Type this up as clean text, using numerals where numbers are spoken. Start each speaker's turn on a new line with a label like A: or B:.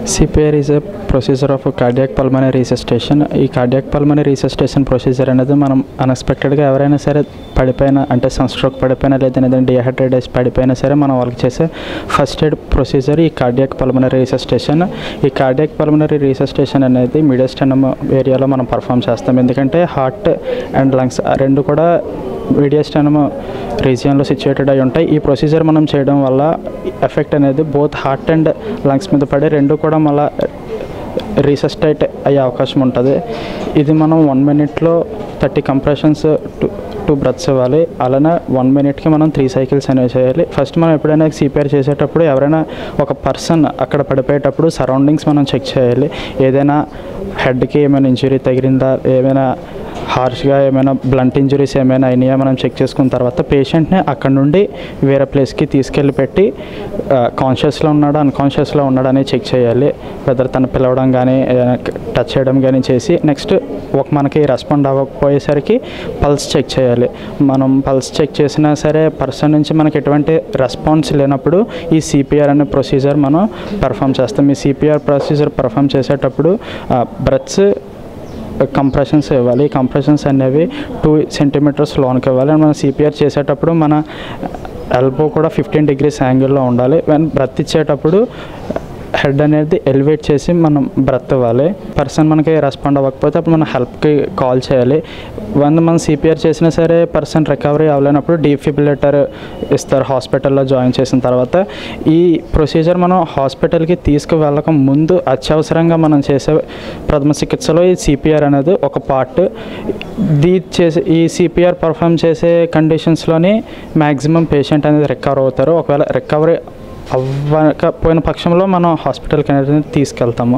A: CPR is a procedure of cardiac pulmonary resuscitation. ఈ cardiac pulmonary resuscitation procedure అనేది మనం అన్ఎక్స్పెక్టెడ్గా ఎవరైనా సరే పడిపోయినా అంటే సన్ స్ట్రోక్ పడిపోయినా లేదా డిహైడ్రేట్ పడిపోయినా సరే మనం వాళ్ళకి చేసే ఫస్ట్ ఎయిడ్ ప్రొసీజర్ ఈ కార్డియాక్ పల్మనరీ రిసస్టేషన్. ఈ కార్డియాక్ పల్మనరీ రిసస్టేషన్ అనేది మీడియస్టర్నమ్ ఏరియాలో మనం పర్ఫామ్ చేస్తాం. ఎందుకంటే హార్ట్ అండ్ లంగ్స్ రెండు కూడా మీడియస్టర్నమ్ రీజియన్లో సిచ్యువేటెడ్ అయి ఉంటాయి. ఈ ప్రొసీజర్ మనం చేయడం వల్ల ఎఫెక్ట్ అనేది బోత్ హార్ట్ అండ్ లంగ్స్ మీద పడి రెండు కూడా మళ్ళీ రీసస్టేట్ అయ్యే అవకాశం ఉంటుంది. ఇది మనం 1 minute 30 కంప్రెషన్స్ టూ బ్రెత్స్ ఇవ్వాలి. అలానే 1 minute మనం 3 cycles అనేవి చేయాలి. ఫస్ట్ మనం ఎప్పుడైనా CPR చేసేటప్పుడు ఎవరైనా ఒక పర్సన్ అక్కడ పడిపోయేటప్పుడు సరౌండింగ్స్ మనం చెక్ చేయాలి. ఏదైనా హెడ్కి ఏమైనా ఇంజురీ తగిలిందా, ఏమైనా హార్ష్గా ఏమైనా బ్లంట్ ఇంజురీస్ ఏమైనా అయినాయా మనం చెక్ చేసుకున్న తర్వాత పేషెంట్ని అక్కడ నుండి వేరే ప్లేస్కి తీసుకెళ్ళి పెట్టి కాన్షియస్లో ఉన్నాడా అన్కాన్షియస్లో ఉన్నాడా అని చెక్ చేయాలి. వెదర్ తను పిలవడం కానీ టచ్ చేయడం కానీ చేసి నెక్స్ట్ మనకి రెస్పాండ్ అవ్వకపోయేసరికి పల్స్ చెక్ చేయాలి. మనం పల్స్ చెక్ చేసినా సరే పర్సన్ నుంచి మనకి ఎటువంటి రెస్పాన్స్ లేనప్పుడు ఈ CPR అనే ప్రొసీజర్ మనం పర్ఫామ్ చేస్తాం. ఈ CPR ప్రొసీజర్ పర్ఫామ్ చేసేటప్పుడు బ్రెత్స్ కంప్రెషన్స్ ఇవ్వాలి. కంప్రెషన్స్ అనేవి 2 centimeters లోనికి ఇవ్వాలి. మనం CPR చేసేటప్పుడు మన ఎల్బో కూడా 15 degrees యాంగిల్లో ఉండాలి. బ్రెత్ ఇచ్చేటప్పుడు హెడ్ అనేది ఎలివేట్ చేసి మనం బ్రెత్ ఇవ్వాలి. పర్సన్ మనకి రెస్పాండ్ అవ్వకపోతే అప్పుడు మనం హెల్ప్కి కాల్ చేయాలి. మనం CPR చేసినా సరే పర్సన్ రికవరీ అవ్వలేనప్పుడు డీఫిబ్రిలేటర్ ఇస్తారు హాస్పిటల్లో జాయిన్ చేసిన తర్వాత. ఈ ప్రొసీజర్ మనం హాస్పిటల్కి తీసుకువెళ్ళక ముందు అత్యవసరంగా మనం చేసే ప్రథమ చికిత్సలో ఈ CPR అనేది ఒక పార్ట్. ఈ CPR పర్ఫామ్ చేసే కండిషన్స్లోని మ్యాక్సిమం పేషెంట్ అనేది రికవర్ అవుతారు. ఒకవేళ రికవరీ అవ్వకపోయిన పక్షంలో మనం హాస్పిటల్కి అనేది తీసుకెళ్తాము.